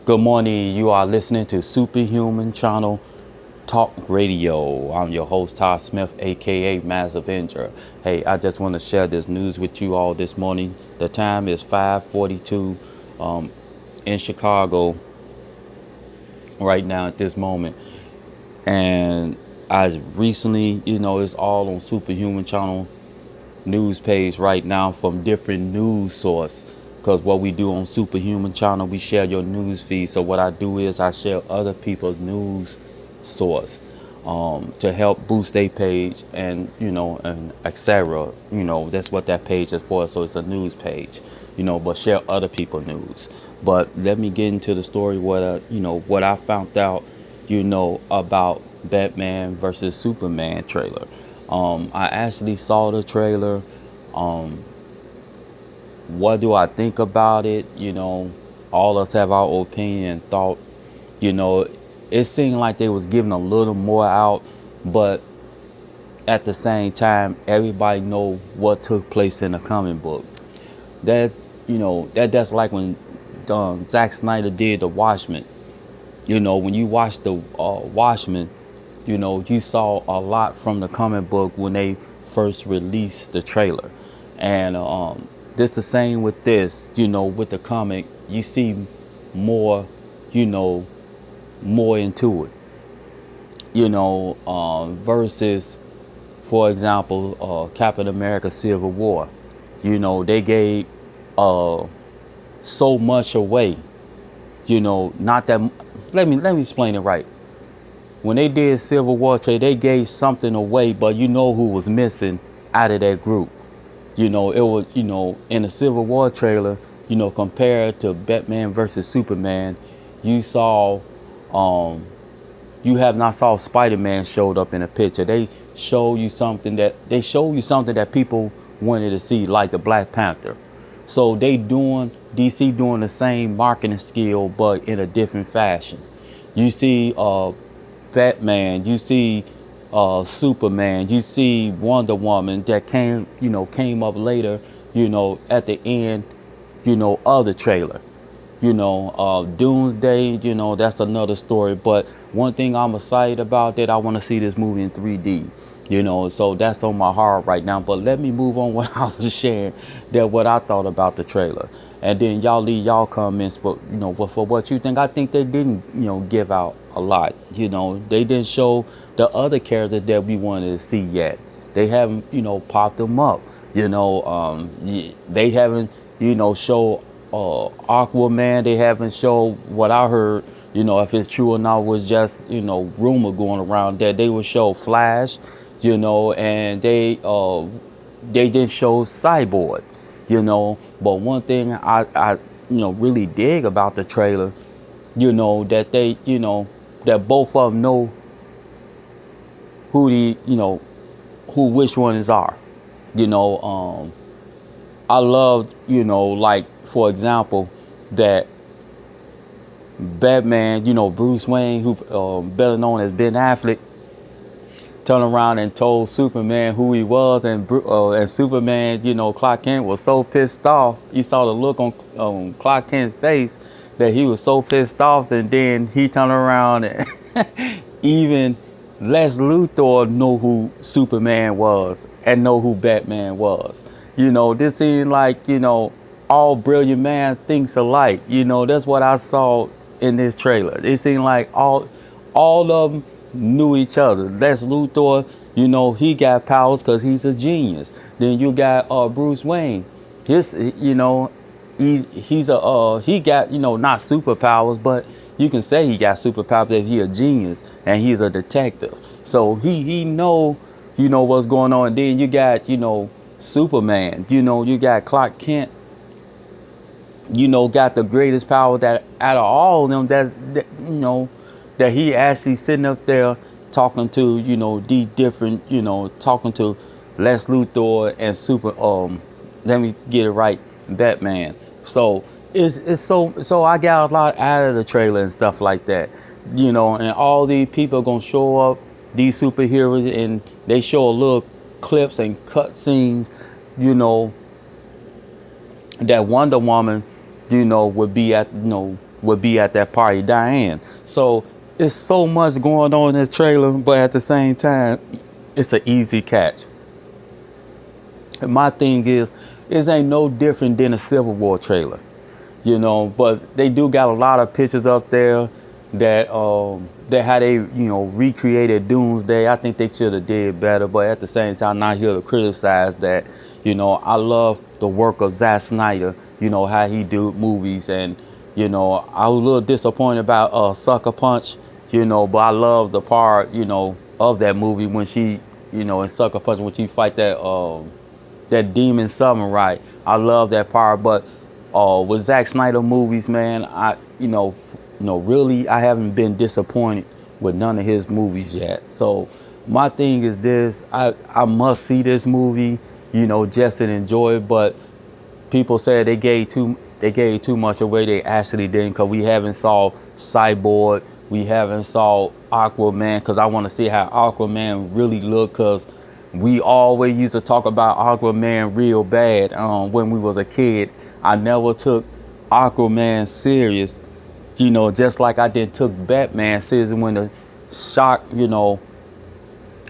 Good morning. You are listening to Superhuman Channel Talk Radio. I'm your host, Todd Smith, aka Mass Avenger. Hey, I just want to share this news with you all this morning. The time is 5:42 in Chicago right now at this moment. And I recently, it's all on Superhuman Channel news page right now from different news source, because what we do on Superhuman Channel, we share your news feed. So what I do is I share other people's news source to help boost their page, and and etc. That's what that page is for. So it's a news page, but share other people's news. But let me get into the story. What I found out about Batman versus Superman trailer. I actually saw the trailer. Um, what do I think about it? All us have our opinion and thought. You know, it seemed like they was giving a little more out, but at the same time, everybody know what took place in the comic book. That that's like when Zack Snyder did The Watchmen. When you watch the Watchmen, you saw a lot from the comic book when they first released the trailer. And this the same with this, with the comic, you see more, you know, more into it, versus, for example, Captain America Civil War. They gave uh, so much away, not that, let me explain it right. When they did Civil War trade, they gave something away, but who was missing out of that group. It was, in the Civil War trailer, compared to Batman versus Superman, you saw, you have not saw Spider-Man showed up in a picture. They show you something that people wanted to see, like the Black Panther. So DC doing the same marketing skill, but in a different fashion. You see, Batman, you see Superman, you see Wonder Woman that came up later, at the end, of the trailer. Doomsday, that's another story. But one thing I'm excited about, that I want to see this movie in 3D. So that's on my heart right now. But let me move on what I was sharing, that what I thought about the trailer. And then y'all leave y'all comments for for what you think. I think they didn't give out a lot. They didn't show the other characters that we wanted to see yet. They haven't popped them up. They haven't show Aquaman. They haven't shown, what I heard, if it's true or not, was just rumor going around that they would show Flash, and they didn't show Cyborg. But one thing I really dig about the trailer, that they that both of them know who who which ones are. I love, like, for example, that Batman, Bruce Wayne, who better known as Ben Affleck, turned around and told Superman who he was, and Superman, Clark Kent was so pissed off. You saw the look on Clark Kent's face, that he was so pissed off, and then he turned around and even Lex Luthor know who Superman was and know who Batman was. This seemed like, all brilliant man thinks alike. That's what I saw in this trailer. It seemed like all of them knew each other. Lex Luthor, he got powers because he's a genius. Then you got Bruce Wayne. He's he got not superpowers, but you can say he got superpowers if he a genius and he's a detective. So he know what's going on. And then you got Superman. You got Clark Kent. Got the greatest power that out of all of them. That he actually sitting up there talking to the different talking to Lex Luthor and let me get it right, Batman. So it's so I got a lot out of the trailer and stuff like that. And all these people are gonna show up, these superheroes, and they show a little clips and cut scenes, that Wonder Woman, would be at, would be at that party, Diane. So it's so much going on in the trailer, but at the same time, it's an easy catch. And my thing is, it ain't no different than a Civil War trailer, you know. But they do got a lot of pictures up there that how they, you know, recreated Doomsday. I think they should have did better, but at the same time, not here to criticize that. You know, I love the work of Zack Snyder. You know how he do movies, and you know, I was a little disappointed about Sucker Punch. You know, but I love the part, you know, of that movie when she, you know, in Sucker Punch when she fight that demon samurai. I love that part. But with Zack Snyder movies, man, really, I haven't been disappointed with none of his movies yet. So my thing is this: I must see this movie, you know, just to enjoy it. But people said they gave too much away. They actually didn't, because we haven't saw Cyborg, we haven't saw Aquaman, because I want to see how Aquaman really look, because we always used to talk about Aquaman real bad when we was a kid. I never took Aquaman serious, you know, just like I didn't took Batman serious when the shark, you know,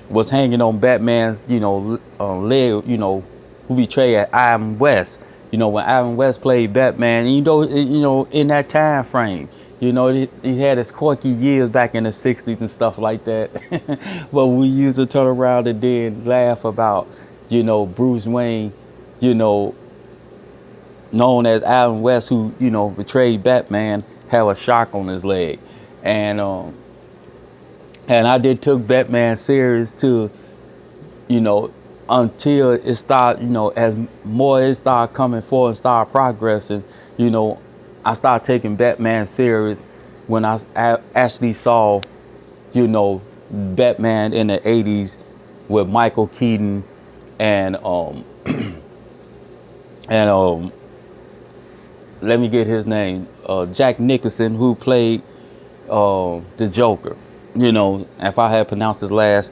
was hanging on Batman's, you know, leg, you know, who betrayed Adam West. You know, when Adam West played Batman, you know, in that time frame, you know, he had his quirky years back in the 60s and stuff like that. But we used to turn around and then laugh about, you know, Bruce Wayne, you know, known as Adam West, who, you know, betrayed Batman, have a shark on his leg. And I did took Batman serious too, you know, until it started, you know, as more it started coming forward and started progressing, you know, I started taking Batman serious when I actually saw, you know, Batman in the 80s with Michael Keaton and let me get his name, Jack Nicholson, who played the Joker. You know, if I had pronounced his last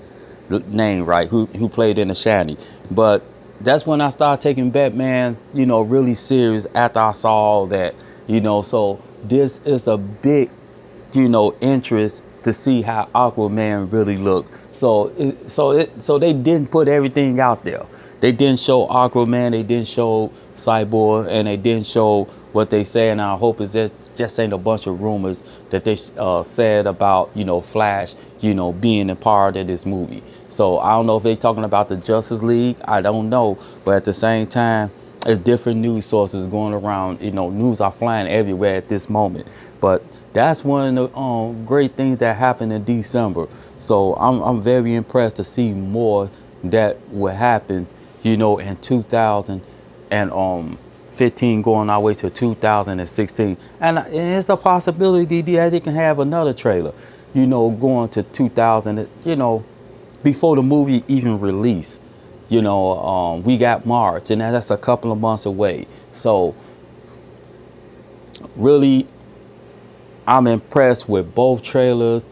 name right, who played in The Shining. But that's when I started taking Batman, you know, really serious after I saw all that, you know. So this is a big, you know, interest to see how Aquaman really looked. So they didn't put everything out there. They didn't show Aquaman, they didn't show Cyborg, and they didn't show what they say. And I hope it's just ain't a bunch of rumors that they said about, you know, Flash, you know, being a part of this movie. So I don't know if they're talking about the Justice League. I don't know. But at the same time, there's different news sources going around. You know, news are flying everywhere at this moment. But that's one of the great things that happened in December. So I'm very impressed to see more that will happen, you know, in 2015 going our way to 2016. And it's a possibility that they can have another trailer, you know, going to 2000, you know, before the movie even released. You know, we got March, and that's a couple of months away. So really, I'm impressed with both trailers,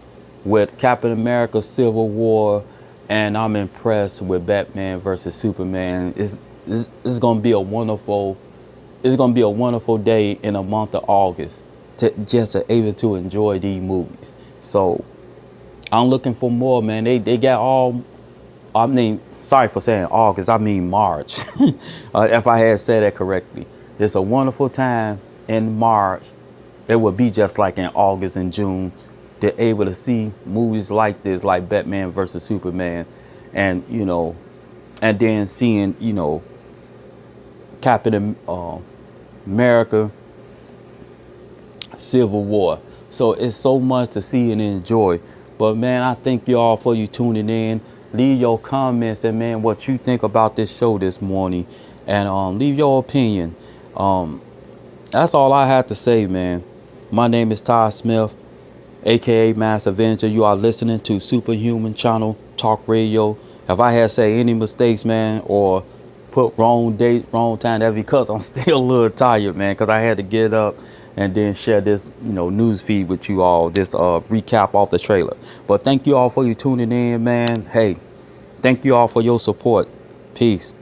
with Captain America Civil War, and I'm impressed with Batman versus Superman. It's gonna be a wonderful day in the month of August to just able to enjoy these movies. So I'm looking for more, man. They got all, I mean, sorry for saying August, I mean March. If I had said that correctly. It's a wonderful time in March. It would be just like in August and June to able to see movies like this, like Batman versus Superman, and, you know, and then seeing, you know, Captain America Civil War. So it's so much to see and enjoy. But man, I thank you all for you tuning in. Leave your comments and, man, what you think about this show this morning, and leave your opinion. That's all I have to say, man. My name is Todd Smith, aka Master Avenger. You are listening to Superhuman Channel Talk Radio. If I had say any mistakes, man, or put wrong date, wrong time, that's because I'm still a little tired, man, because I had to get up and then share this, you know, news feed with you all, this recap off the trailer. But thank you all for you tuning in, man. Hey, thank you all for your support. Peace.